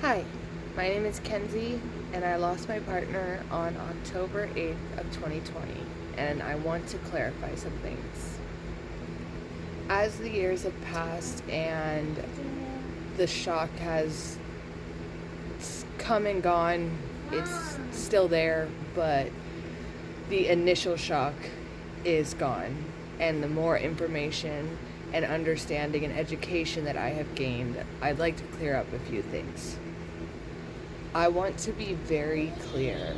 Hi, my name is Kenzie, and I lost my partner on October 8th of 2020, and I want to clarify some things. As the years have passed and the shock has come and gone, it's still there, but the initial shock is gone, and the more information and understanding and education that I have gained, I'd like to clear up a few things. I want to be very clear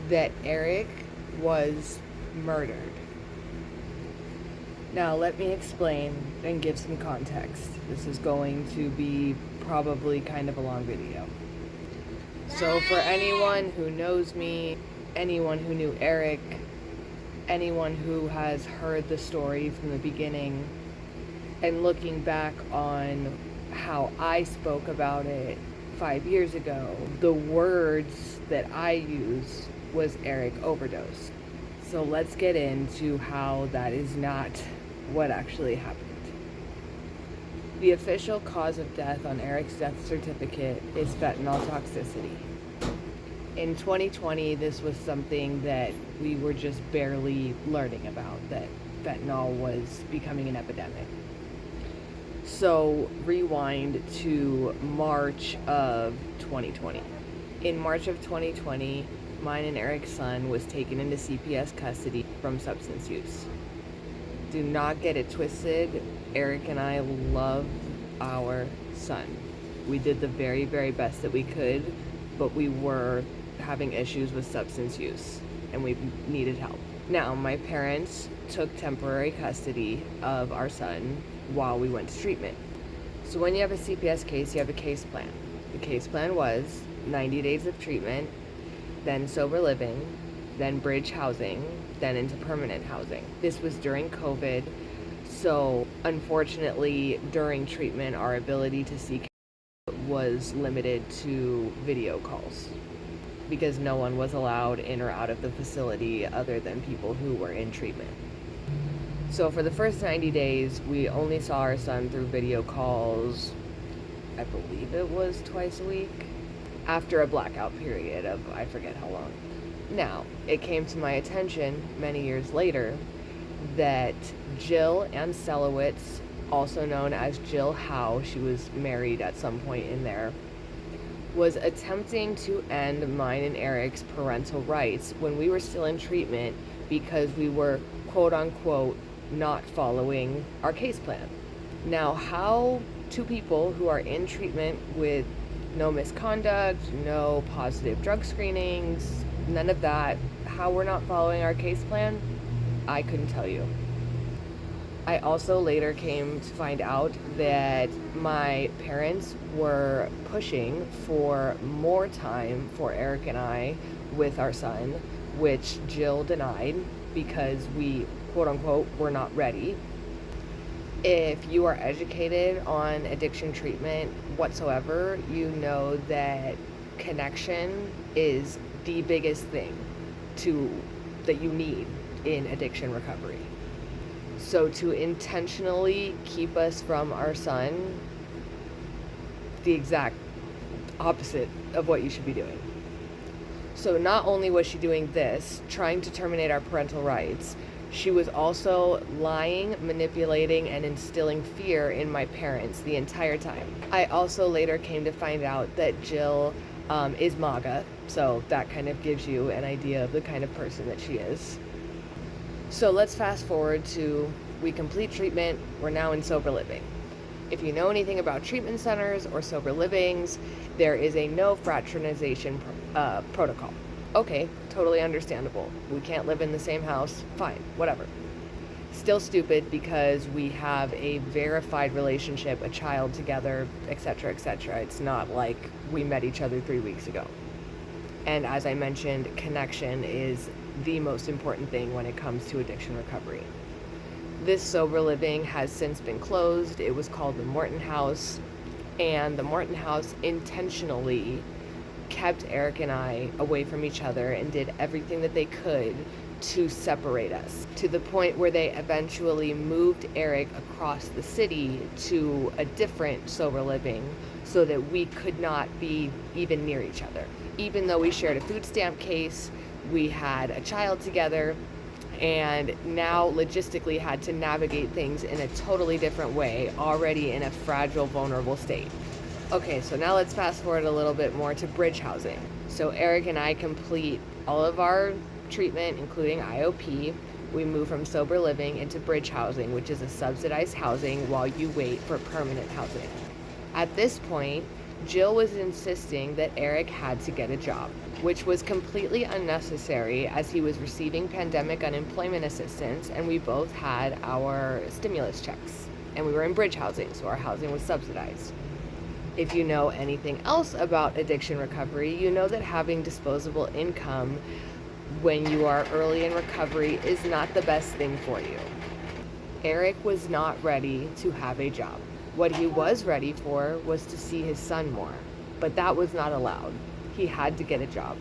that Eric was murdered. Now, let me explain and give some context. This is going to be probably kind of a long video. So, for anyone who knows me, anyone who knew Eric, anyone who has heard the story from the beginning, and looking back on how I spoke about it 5 years ago, the words that I used was Eric overdosed. So let's get into how that is not what actually happened. The official cause of death on Eric's death certificate is fentanyl toxicity. In 2020, this was something that we were just barely learning about, that fentanyl was becoming an epidemic. So rewind to March of 2020. In March of 2020, mine and Eric's son was taken into CPS custody from substance use. Do not get it twisted. Eric and I love our son. We did the very, very best that we could, but we were having issues with substance use and we needed help. Now, my parents took temporary custody of our son while we went to treatment. So when you have a CPS case, you have a case plan. The case plan was 90 days of treatment, then sober living, then bridge housing, then into permanent housing. This was during COVID, so unfortunately during treatment our ability to see was limited to video calls because no one was allowed in or out of the facility other than people who were in treatment. So for the first 90 days, we only saw our son through video calls, I believe it was twice a week, after a blackout period of I forget how long. Now, it came to my attention many years later that Jill Anselowitz, also known as Jill Howe, she was married at some point in there, was attempting to end mine and Eric's parental rights when we were still in treatment because we were quote unquote not following our case plan. Now, how two people who are in treatment with no misconduct, no positive drug screenings, none of that, how we're not following our case plan, I couldn't tell you. I also later came to find out that my parents were pushing for more time for Eric and I with our son, which Jill denied because we, quote unquote, were not ready. If you are educated on addiction treatment whatsoever, you know that connection is the biggest thing that you need in addiction recovery. So to intentionally keep us from our son, the exact opposite of what you should be doing. So not only was she doing this, trying to terminate our parental rights, she was also lying, manipulating, and instilling fear in my parents the entire time. I also later came to find out that Jill is MAGA, so that kind of gives you an idea of the kind of person that she is. So let's fast forward to we complete treatment, we're now in sober living. If you know anything about treatment centers or sober livings, there is a no fraternization protocol. Okay, totally understandable. We can't live in the same house, fine, whatever. Still stupid because we have a verified relationship, a child together, etc., etc. It's not like we met each other 3 weeks ago. And as I mentioned, connection is the most important thing when it comes to addiction recovery. This sober living has since been closed. It was called the Morton House, and the Morton House intentionally kept Eric and I away from each other and did everything that they could to separate us, to the point where they eventually moved Eric across the city to a different sober living so that we could not be even near each other. Even though we shared a food stamp case, we had a child together, and now logistically had to navigate things in a totally different way, already in a fragile, vulnerable state. Okay, so now let's fast forward a little bit more to bridge housing. So Eric and I complete all of our treatment, including IOP. We move from sober living into bridge housing, which is a subsidized housing while you wait for permanent housing. At this point, Jill was insisting that Eric had to get a job, which was completely unnecessary as he was receiving pandemic unemployment assistance and we both had our stimulus checks. And we were in bridge housing, so our housing was subsidized. If you know anything else about addiction recovery, you know that having disposable income when you are early in recovery is not the best thing for you. Eric was not ready to have a job. What he was ready for was to see his son more, but that was not allowed. He had to get a job.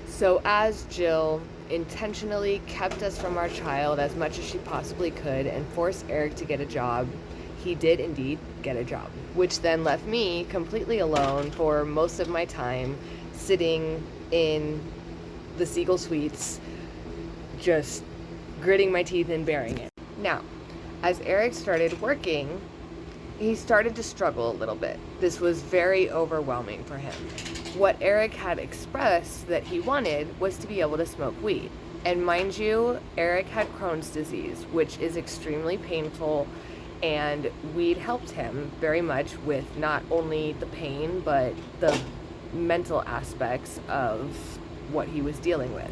So as Jill intentionally kept us from our child as much as she possibly could and forced Eric to get a job, he did indeed get a job, which then left me completely alone for most of my time, sitting in the Siegel Suites, just gritting my teeth and bearing it. Now, as Eric started working, he started to struggle a little bit. This was very overwhelming for him. What Eric had expressed that he wanted was to be able to smoke weed. And mind you, Eric had Crohn's disease, which is extremely painful, and weed helped him very much with not only the pain, but the mental aspects of what he was dealing with.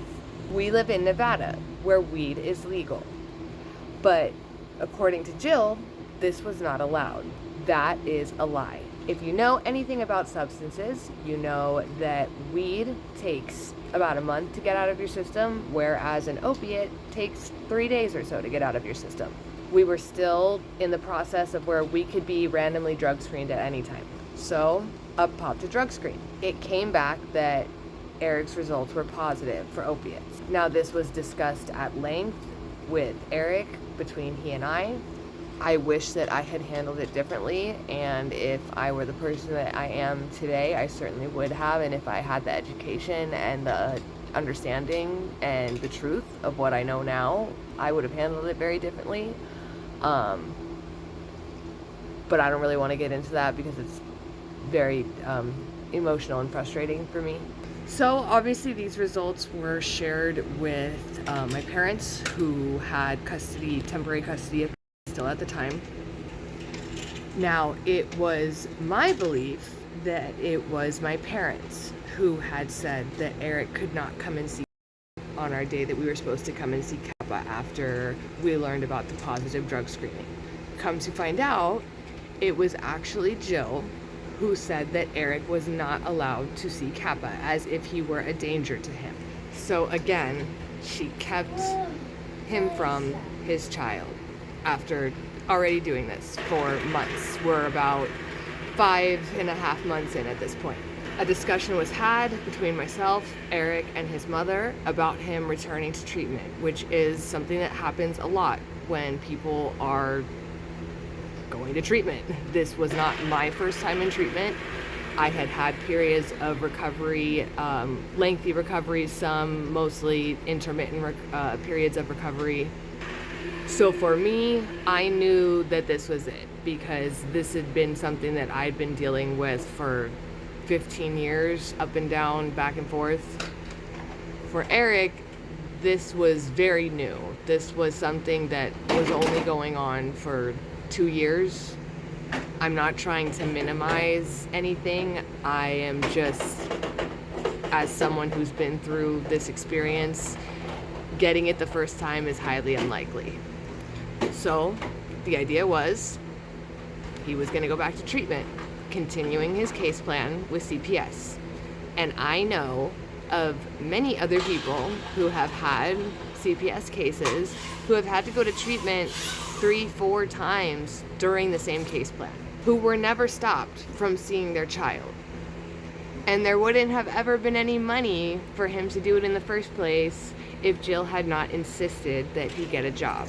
We live in Nevada, where weed is legal. But according to Jill, this was not allowed. That is a lie. If you know anything about substances, you know that weed takes about a month to get out of your system, whereas an opiate takes 3 days or so to get out of your system. We were still in the process of where we could be randomly drug screened at any time. So up popped a drug screen. It came back that Eric's results were positive for opiates. Now this was discussed at length with Eric between he and I. I wish that I had handled it differently, and if I were the person that I am today, I certainly would have, and if I had the education and the understanding and the truth of what I know now, I would have handled it very differently. But I don't really want to get into that because it's very emotional and frustrating for me. So obviously these results were shared with my parents, who had temporary custody of still at the time. Now, it was my belief that it was my parents who had said that Eric could not come and see on our day that we were supposed to come and see Kappa after we learned about the positive drug screening. Come to find out, it was actually Jill who said that Eric was not allowed to see Kappa, as if he were a danger to him. So again, she kept him from his child after already doing this for months. We're about 5.5 months in at this point. A discussion was had between myself, Eric, and his mother about him returning to treatment, which is something that happens a lot when people are going to treatment. This was not my first time in treatment. I had had periods of recovery, lengthy recovery, some mostly intermittent periods of recovery. So for me, I knew that this was it, because this had been something that I'd been dealing with for 15 years, up and down, back and forth. For Eric, this was very new. This was something that was only going on for 2 years. I'm not trying to minimize anything. I am just, as someone who's been through this experience, getting it the first time is highly unlikely. So the idea was he was going to go back to treatment, continuing his case plan with CPS. And I know of many other people who have had CPS cases who have had to go to treatment 3-4 times during the same case plan, who were never stopped from seeing their child. And there wouldn't have ever been any money for him to do it in the first place if Jill had not insisted that he get a job.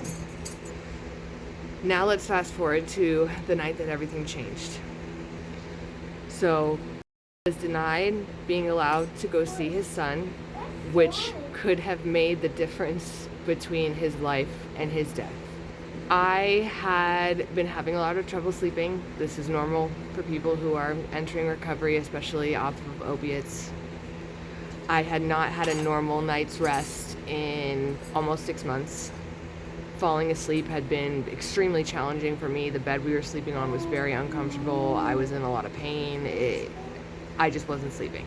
Now let's fast forward to the night that everything changed. So he was denied being allowed to go see his son, which could have made the difference between his life and his death. I had been having a lot of trouble sleeping. This is normal for people who are entering recovery, especially off of opiates. I had not had a normal night's rest in almost 6 months. Falling asleep had been extremely challenging for me. The bed we were sleeping on was very uncomfortable. I was in a lot of pain. I just wasn't sleeping.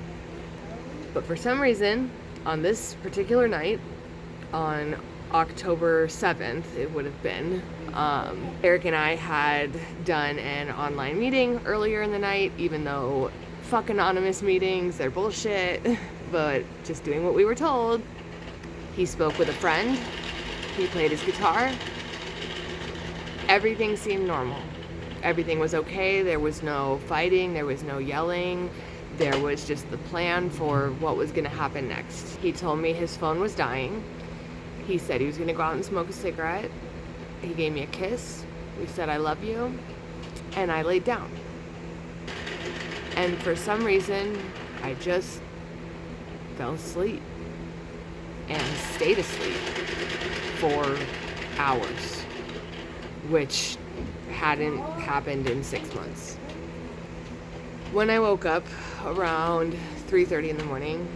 But for some reason, on this particular night, on October 7th, it would have been, Eric and I had done an online meeting earlier in the night, even though fuck anonymous meetings, they're bullshit, but just doing what we were told. He spoke with a friend. He played his guitar. Everything seemed normal. Everything was okay. There was no fighting. There was no yelling. There was just the plan for what was going to happen next. He told me his phone was dying. He said he was going to go out and smoke a cigarette. He gave me a kiss. We said, I love you. And I laid down. And for some reason, I just fell asleep and stayed asleep for hours, which hadn't happened in 6 months. When I woke up around 3:30 in the morning,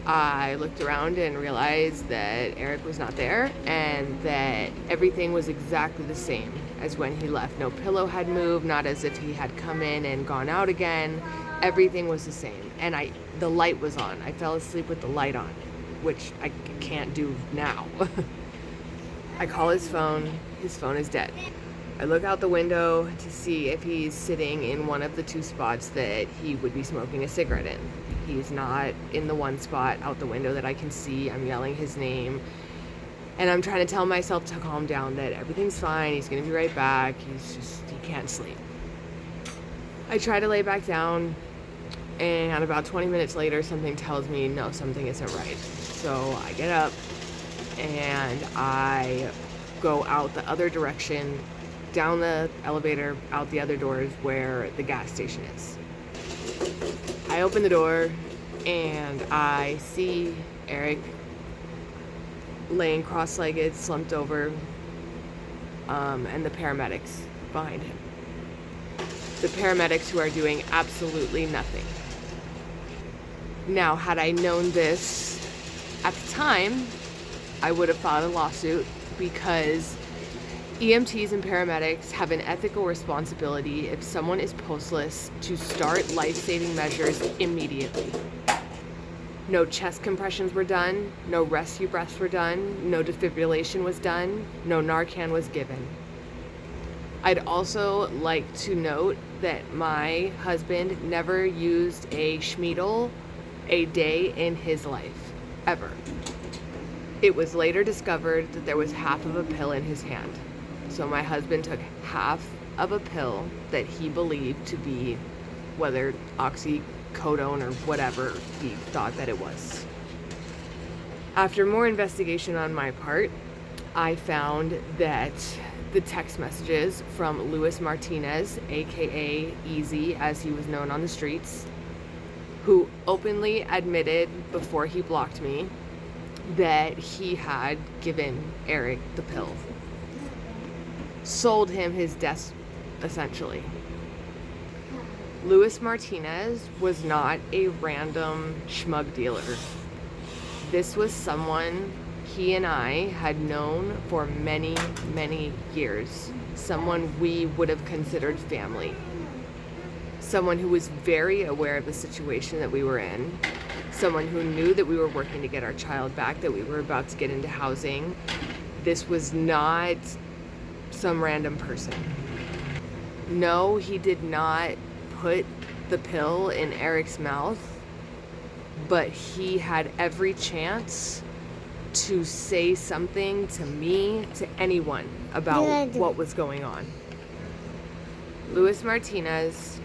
I looked around and realized that Eric was not there and that everything was exactly the same as when he left. No pillow had moved, not as if he had come in and gone out again. Everything was the same. And the light was on. I fell asleep with the light on, which I can't do now. I call his phone. His phone is dead. I look out the window to see if he's sitting in one of the 2 spots that he would be smoking a cigarette in. He's not in the one spot out the window that I can see. I'm yelling his name. And I'm trying to tell myself to calm down, that everything's fine. He be right back. He can't sleep. I try to lay back down, and about 20 minutes later, something tells me, no, something isn't right. So I get up, and I go out the other direction, down the elevator, out the other doors where the gas station is. I open the door, and I see Eric laying cross-legged, slumped over, and the paramedics behind him. The paramedics who are doing absolutely nothing. Now, had I known this at the time, I would have filed a lawsuit, because EMTs and paramedics have an ethical responsibility if someone is postless to start life-saving measures immediately. No chest compressions were done, no rescue breaths were done, no defibrillation was done, no Narcan was given. I'd also like to note that my husband never used a Schmeedel a day in his life, ever. It was later discovered that there was half of a pill in his hand. So my husband took half of a pill that he believed to be, whether oxycodone or whatever he thought that it was. After more investigation on my part, I found that the text messages from Luis Martinez, aka Easy as he was known on the streets, who openly admitted before he blocked me that he had given Eric the pill. Sold him his death, essentially. Luis Martinez was not a random schmug dealer. This was someone he and I had known for many, many years. Someone we would have considered family. Someone who was very aware of the situation that we were in. Someone who knew that we were working to get our child back, that we were about to get into housing. This was not some random person. No, he did not put the pill in Eric's mouth, but he had every chance to say something to me, to anyone, about what was going on. Luis Martinez,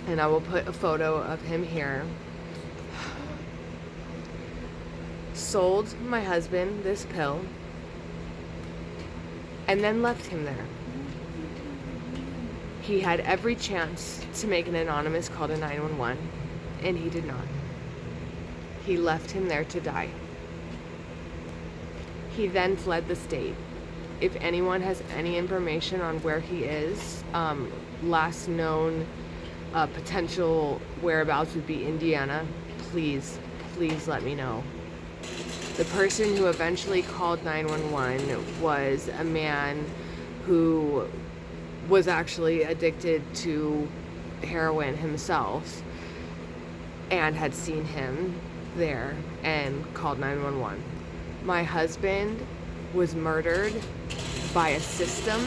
and I will put a photo of him here, sold my husband this pill, and then left him there. He had every chance to make an anonymous call to 911, and he did not. He left him there to die. He then fled the state. If anyone has any information on where he is, last known potential whereabouts would be Indiana. Please let me know. The person who eventually called 911 was a man who was actually addicted to heroin himself and had seen him there and called 911. My husband was murdered by a system.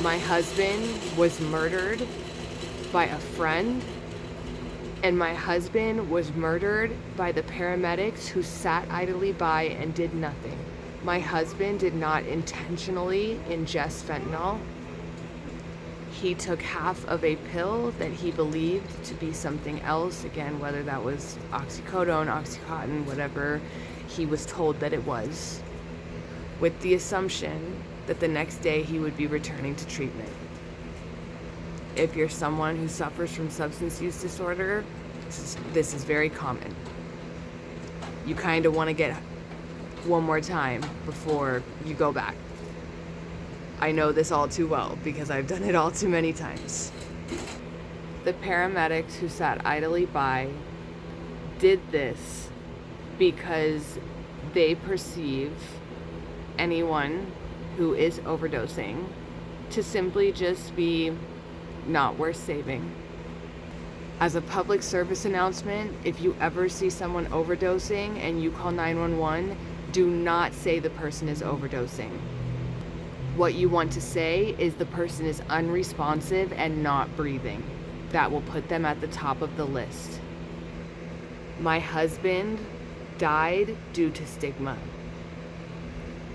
My husband was murdered by a friend. And my husband was murdered by the paramedics who sat idly by and did nothing. My husband did not intentionally ingest fentanyl. He took half of a pill that he believed to be something else, again, whether that was oxycodone, oxycontin, whatever he was told that it was, with the assumption that the next day he would be returning to treatment. If you're someone who suffers from substance use disorder, this is very common. You kind of want to get one more time before you go back. I know this all too well because I've done it all too many times. The paramedics who sat idly by did this because they perceive anyone who is overdosing to simply just be not worth saving. As a public service announcement, if you ever see someone overdosing and you call 911, do not say the person is overdosing. What you want to say is the person is unresponsive and not breathing. That will put them at the top of the list. My husband died due to stigma.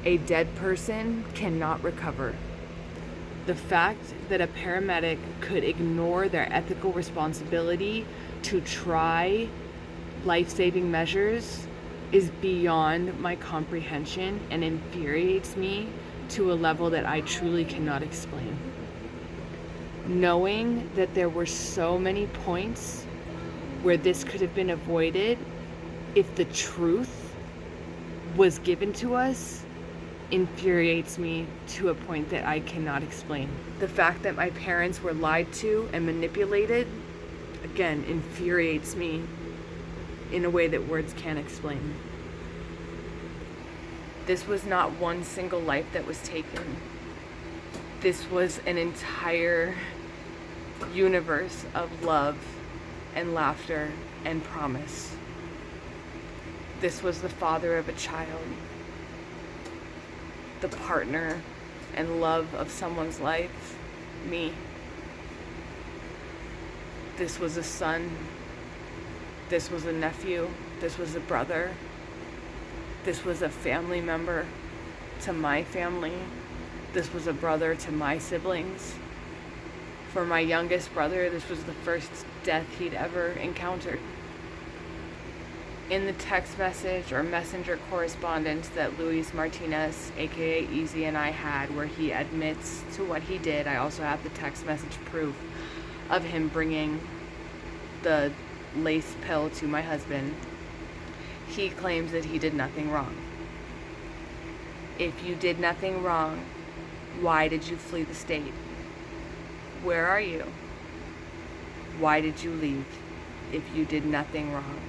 A dead person cannot recover. The fact that a paramedic could ignore their ethical responsibility to try life-saving measures is beyond my comprehension and infuriates me to a level that I truly cannot explain. Knowing that there were so many points where this could have been avoided if the truth was given to us infuriates me to a point that I cannot explain. The fact that my parents were lied to and manipulated, again, infuriates me in a way that words can't explain. This was not one single life that was taken. This was an entire universe of love and laughter and promise. This was the father of a child, the partner and love of someone's life, me. This was a son. This was a nephew. This was a brother. This was a family member to my family. This was a brother to my siblings. For my youngest brother, this was the first death he'd ever encountered. In the text message or messenger correspondence that Luis Martinez, aka Easy, and I had, where he admits to what he did, I also have the text message proof of him bringing the lace pill to my husband. He claims that he did nothing wrong. If you did nothing wrong, why did you flee the state? Where are you? Why did you leave if you did nothing wrong?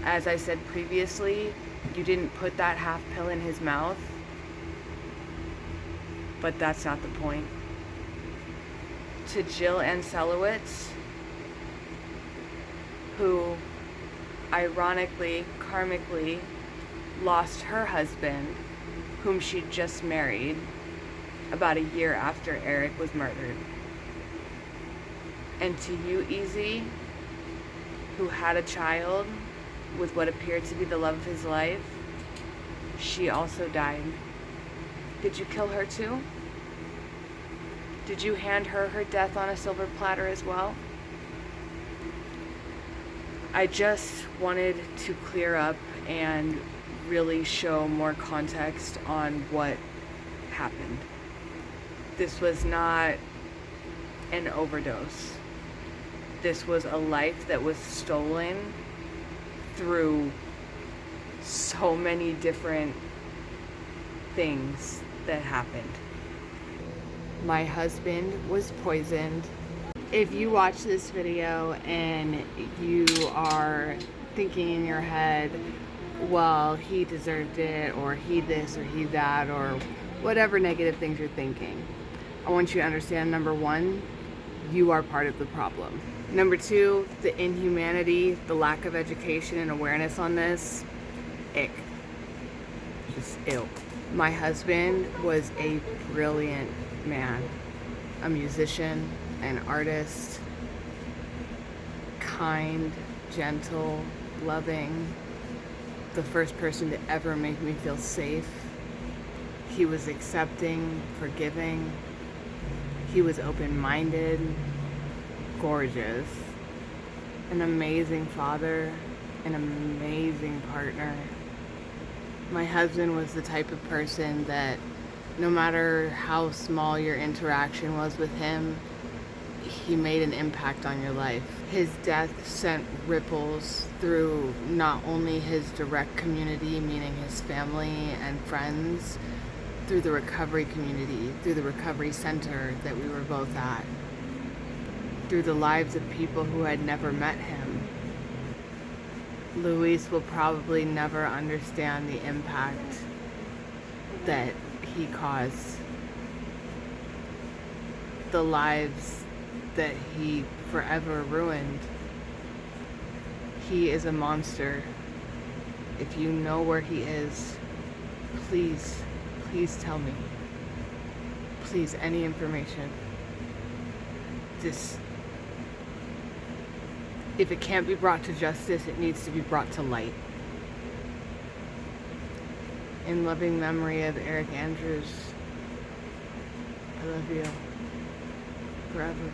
As I said previously, you didn't put that half pill in his mouth, but that's not the point. To Jill Anselowitz, who ironically, karmically, lost her husband, whom she just married, about a year after Eric was murdered. And to you, Easy, who had a child with what appeared to be the love of his life, she also died. Did you kill her too? Did you hand her death on a silver platter as well? I just wanted to clear up and really show more context on what happened. This was not an overdose. This was a life that was stolen through so many different things that happened. My husband was poisoned. If you watch this video and you are thinking in your head, well, he deserved it, or he this, or he that, or whatever negative things you're thinking, I want you to understand, number one, you are part of the problem. Number two, the inhumanity, the lack of education and awareness on this, ick. Just ill. My husband was a brilliant man, a musician, an artist, kind, gentle, loving, the first person to ever make me feel safe. He was accepting, forgiving. He was open-minded, gorgeous, an amazing father, an amazing partner. My husband was the type of person that no matter how small your interaction was with him, he made an impact on your life. His death sent ripples through not only his direct community, meaning his family and friends, through the recovery community, through the recovery center that we were both at, through the lives of people who had never met him. Luis will probably never understand the impact that he caused, the lives that he forever ruined. He is a monster. If you know where he is, please tell me. Please, any information. Just, if it can't be brought to justice, it needs to be brought to light. In loving memory of Eric Andrews, I love you forever.